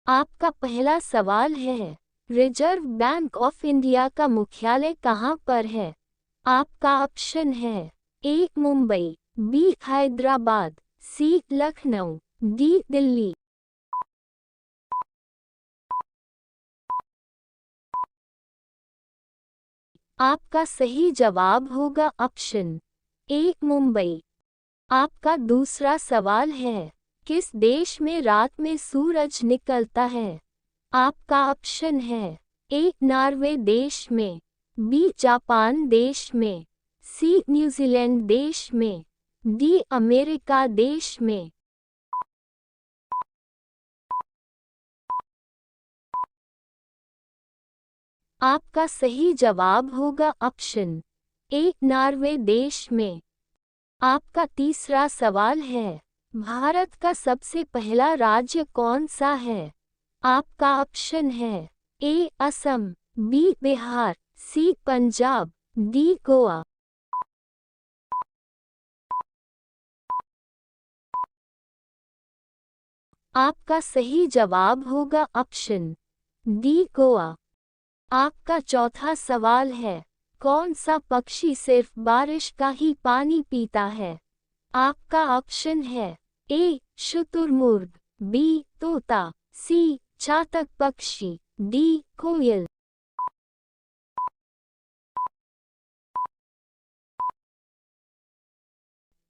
आपका पहला सवाल है, रिजर्व बैंक ऑफ इंडिया का मुख्यालय कहाँ पर है? आपका ऑप्शन है ए मुंबई, बी हैदराबाद, सी लखनऊ, डी दिल्ली। आपका सही जवाब होगा ऑप्शन ए मुंबई। आपका दूसरा सवाल है, किस देश में रात में सूरज निकलता है? आपका ऑप्शन है ए नॉर्वे देश में, बी जापान देश में, सी न्यूजीलैंड देश में, डी अमेरिका देश में। आपका सही जवाब होगा ऑप्शन ए नॉर्वे देश में। आपका तीसरा सवाल है, भारत का सबसे पहला राज्य कौन सा है? आपका ऑप्शन है ए असम, बी बिहार, सी पंजाब, डी गोवा। आपका सही जवाब होगा ऑप्शन डी गोवा। आपका चौथा सवाल है, कौन सा पक्षी सिर्फ बारिश का ही पानी पीता है? आपका ऑप्शन है ए शुतुरमुर्ग, बी तोता, सी चातक पक्षी, डी कोयल।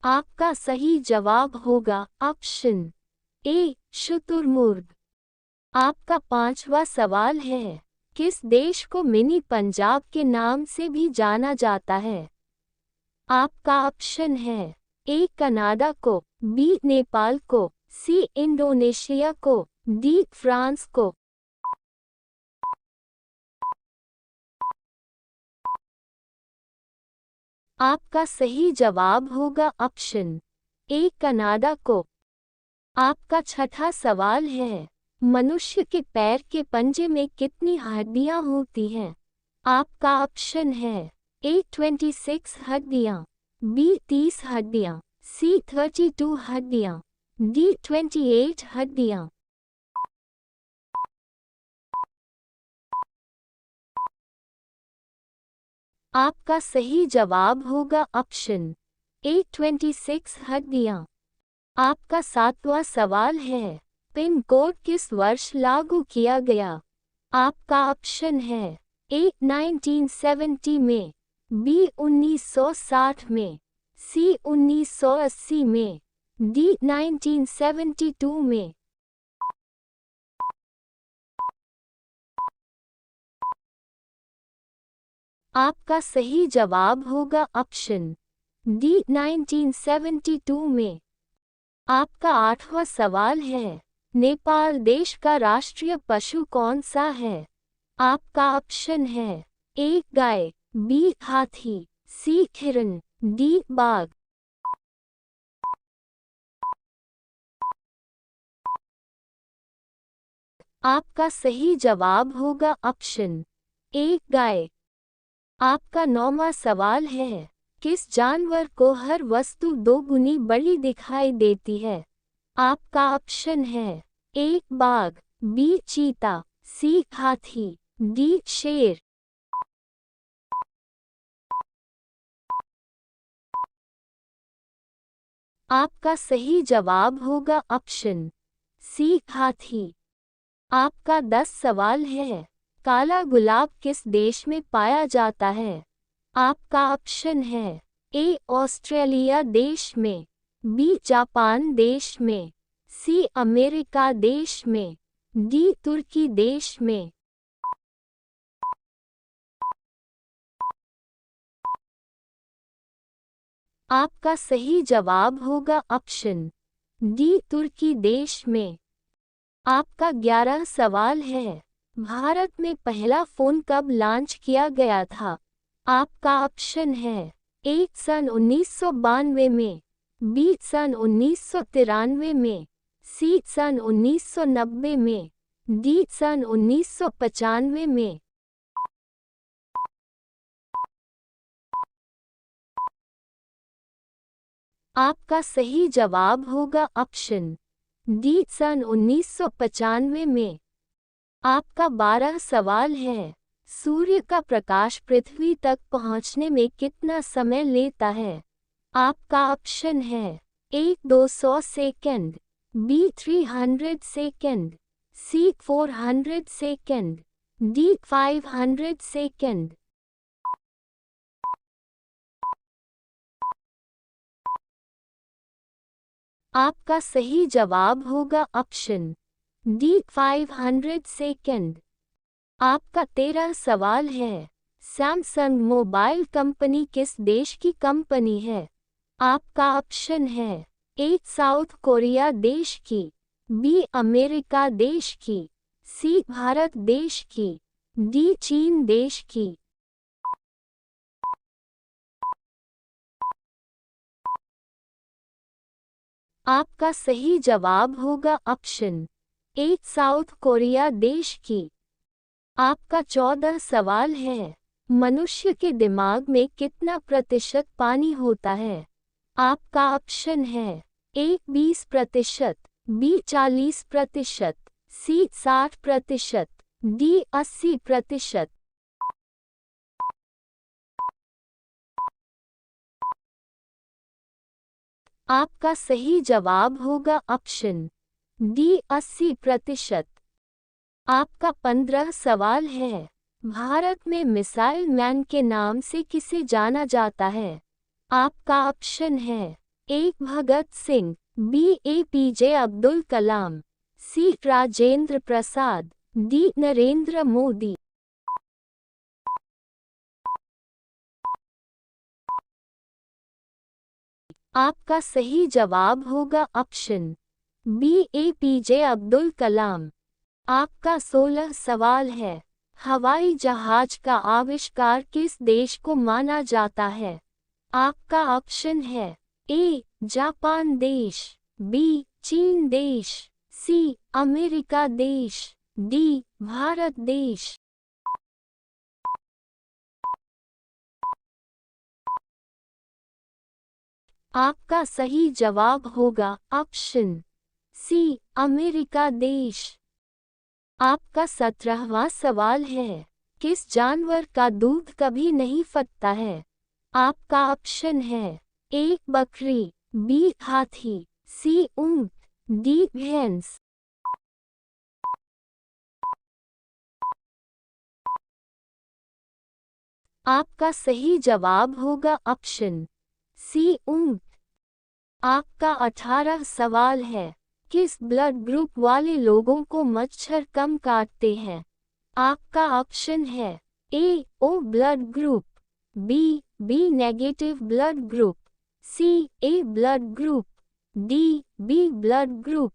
आपका सही जवाब होगा ऑप्शन ए शुतुरमुर्ग। आपका पांचवा सवाल है, किस देश को मिनी पंजाब के नाम से भी जाना जाता है? आपका ऑप्शन है ए कनाडा को, बी नेपाल को, सी इंडोनेशिया को, डी फ्रांस को। आपका सही जवाब होगा ऑप्शन ए कनाडा को। आपका छठा सवाल है, मनुष्य के पैर के पंजे में कितनी हड्डियां होती हैं? आपका ऑप्शन है ए 26 हड्डियां, बी 30 हड्डियां, सी 32 हड्डियां, डी 28 हड्डियां। आपका सही जवाब होगा ऑप्शन ए 26 हड्डियां। आपका सातवां सवाल है, पिन कोड किस वर्ष लागू किया गया? आपका ऑप्शन है ए 1970 में, बी 1960 में, सी 1980 में, डी 1972 में। आपका सही जवाब होगा ऑप्शन डी 1972 में। आपका आठवां सवाल है, नेपाल देश का राष्ट्रीय पशु कौन सा है? आपका ऑप्शन है ए गाय, बी हाथी, सी हिरन, डी बाघ। आपका सही जवाब होगा ऑप्शन ए गाय। आपका नौवां सवाल है, किस जानवर को हर वस्तु दोगुनी बड़ी दिखाई देती है? आपका ऑप्शन है ए बाघ, बी चीता, सी हाथी, डी शेर। आपका सही जवाब होगा ऑप्शन सी हाथी। आपका 10 सवाल है, काला गुलाब किस देश में पाया जाता है? आपका ऑप्शन है ए ऑस्ट्रेलिया देश में, बी जापान देश में, सी अमेरिका देश में, डी तुर्की देश में। आपका सही जवाब होगा ऑप्शन डी तुर्की देश में। आपका 11 सवाल है, भारत में पहला फोन कब लॉन्च किया गया था? आपका ऑप्शन है ए सन 1992 में, बी सन 1993 में, सी सन 1990 में, डी सन 1995 में। आपका सही जवाब होगा ऑप्शन डी सन 1995 में। आपका 12 सवाल है। सूर्य का प्रकाश पृथ्वी तक पहुंचने में कितना समय लेता है? आपका ऑप्शन है ए 200 सेकंड, बी 300 सेकंड, सी 400 सेकंड, डी 500 सेकंड। आपका सही जवाब होगा ऑप्शन डी 500 सेकंड। आपका 13 सवाल है। सैमसंग मोबाइल कंपनी किस देश की कंपनी है? आपका ऑप्शन है ए साउथ कोरिया देश की, बी अमेरिका देश की, सी भारत देश की, डी चीन देश की। आपका सही जवाब होगा ऑप्शन ए साउथ कोरिया देश की। आपका 14 सवाल है। मनुष्य के दिमाग में कितना प्रतिशत पानी होता है? आपका ऑप्शन है ए 20%, बी 40%, सी 60%, डी 80%। आपका सही जवाब होगा ऑप्शन डी 80%। आपका 15 सवाल है। भारत में मिसाइल मैन के नाम से किसे जाना जाता है? आपका ऑप्शन है ए भगत सिंह, बी एपीजे अब्दुल कलाम, सी राजेंद्र प्रसाद, डी नरेंद्र मोदी। आपका सही जवाब होगा option B APJ Abdul Kalam. आपका 16 सवाल है। हवाई जहाज का आविष्कार किस देश को माना जाता है? आपका ऑप्शन है ए जापान देश, बी चीन देश, सी अमेरिका देश, डी भारत देश। आपका सही जवाब होगा ऑप्शन सी अमेरिका देश। आपका 17वां सवाल है। किस जानवर का दूध कभी नहीं फटता है? आपका ऑप्शन है ए बकरी, बी हाथी, सी ऊंट, डी भैंस। आपका सही जवाब होगा ऑप्शन सी ऊंट। आपका 18 सवाल है। किस ब्लड ग्रुप वाले लोगों को मच्छर कम काटते हैं? आपका ऑप्शन है A O blood group, B B negative blood group, C A blood group, D B blood group.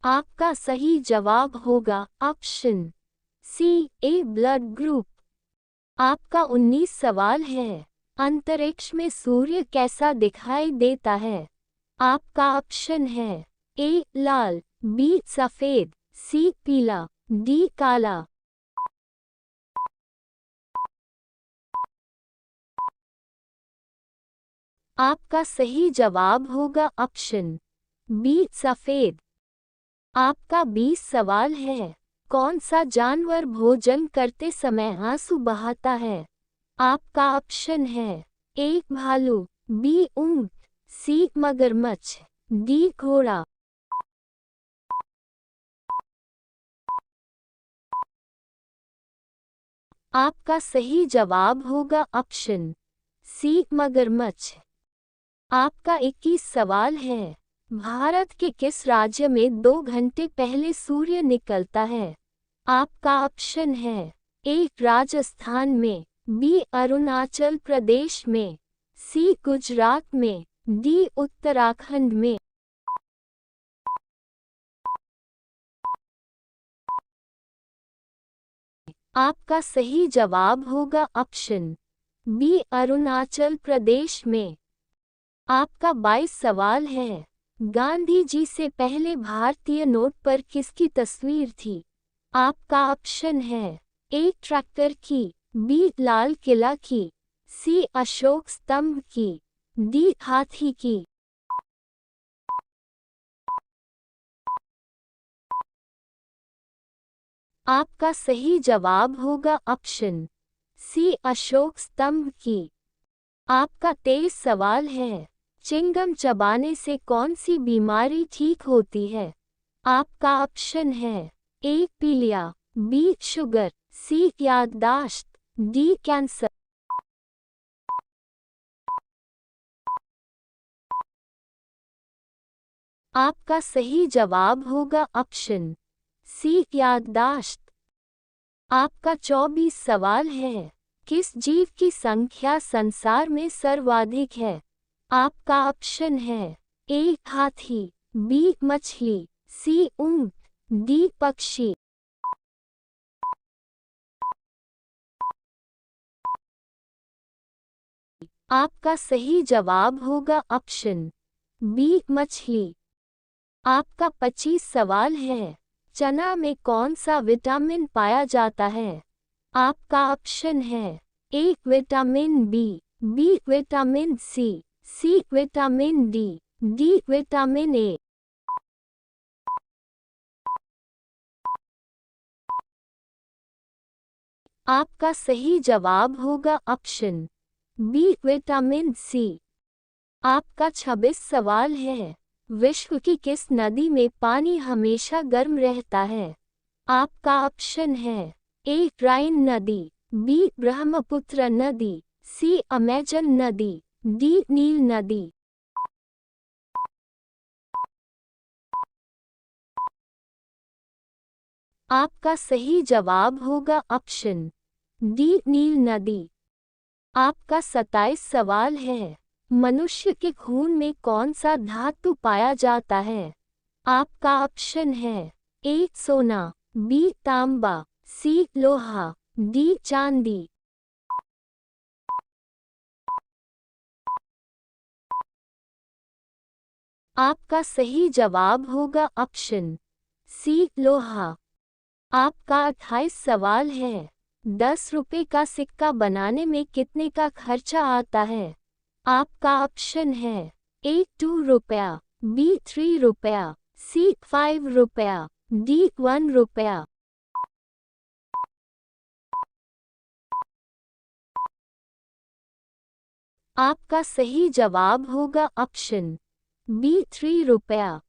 आपका सही जवाब होगा option C A blood group. आपका 19 सवाल है। अंतरिक्ष में सूर्य कैसा दिखाई देता है? आपका ऑप्शन है ए लाल, बी सफेद, सी पीला, डी काला। आपका सही जवाब होगा ऑप्शन बी सफेद। आपका 20 सवाल है। कौन सा जानवर भोजन करते समय आंसू बहाता है? आपका ऑप्शन है ए भालू, बी ऊंट, सी मगरमच्छ, डी घोड़ा। आपका सही जवाब होगा ऑप्शन सी मगरमच्छ। आपका 21 सवाल है। भारत के किस राज्य में 2 घंटे पहले सूर्य निकलता है? आपका ऑप्शन है ए राजस्थान में, बी अरुणाचल प्रदेश में, सी गुजरात में, डी उत्तराखंड में। आपका सही जवाब होगा ऑप्शन बी अरुणाचल प्रदेश में। आपका 22 सवाल है। गांधी जी से पहले भारतीय नोट पर किसकी तस्वीर थी? आपका ऑप्शन है ए ट्रैक्टर की, बी लाल किला की, सी अशोक स्तंभ की, डी हाथी की। आपका सही जवाब होगा ऑप्शन सी अशोक स्तंभ की। आपका 23 सवाल है, चिंगम चबाने से कौन सी बीमारी ठीक होती है? आपका ऑप्शन है ए पीलिया, बी शुगर, सी याददाश्त, डी कैंसर। आपका सही जवाब होगा ऑप्शन सी याददाश्त। आपका 24 सवाल है, किस जीव की संख्या संसार में सर्वाधिक है? आपका ऑप्शन है ए हाथी, बी मछली, सी ऊंट, डी पक्षी। आपका सही जवाब होगा ऑप्शन बी मछली। आपका 25 सवाल है, चना में कौन सा विटामिन पाया जाता है? आपका ऑप्शन है A vitamin B vitamin C vitamin D vitamin A. आपका सही जवाब होगा ऑप्शन बी विटामिन सी। आपका 26 सवाल है, विश्व की किस नदी में पानी हमेशा गर्म रहता है? आपका ऑप्शन है ए राइन नदी, बी ब्रह्मपुत्र नदी, सी अमेजन नदी, डी नील नदी। आपका सही जवाब होगा ऑप्शन डी नील नदी। आपका 27 सवाल है, मनुष्य के खून में कौन सा धातु पाया जाता है? आपका ऑप्शन है ए सोना, बी तांबा, सी लोहा, डी चांदी। आपका सही जवाब होगा ऑप्शन सी लोहा। आपका 28 सवाल है, 10 रुपए का सिक्का बनाने में कितने का खर्चा आता है? आपका ऑप्शन है ए 2 रुपया, बी 3 रुपया, सी 5 रुपया, डी 1 रुपया। आपका सही जवाब होगा ऑप्शन बी 3 रुपया।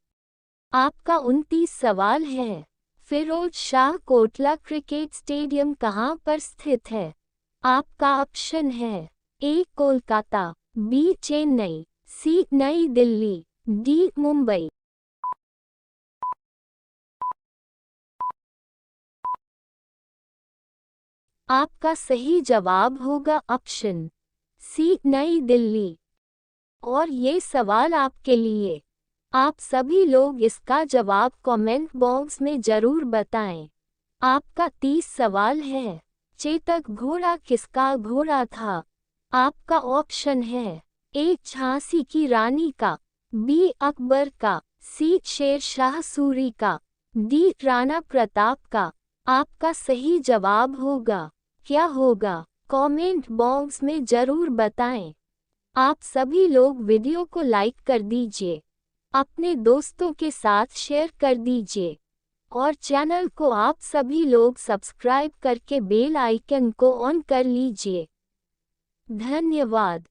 आपका 29 सवाल है, फिरोज शाह कोटला क्रिकेट स्टेडियम कहाँ पर स्थित है? आपका ऑप्शन है ए कोलकाता, बी चेन्नई, सी नई दिल्ली, डी मुंबई। आपका सही जवाब होगा ऑप्शन सी नई दिल्ली। और ये सवाल आपके लिए। आप सभी लोग इसका जवाब कमेंट बॉक्स में जरूर बताएं। आपका 30 सवाल है, चेतक घोड़ा किसका घोड़ा था? आपका ऑप्शन है ए झांसी की रानी का, बी अकबर का, सी शेर शाह सूरी का, डी राणा प्रताप का। आपका सही जवाब होगा क्या होगा? कमेंट बॉक्स में जरूर बताएं। आप सभी लोग वीडियो को लाइक कर दीजिए, अपने दोस्तों के साथ शेयर कर दीजिए और चैनल को आप सभी लोग सब्सक्राइब करके बेल आइकन को ऑन कर लीजिए। धन्यवाद।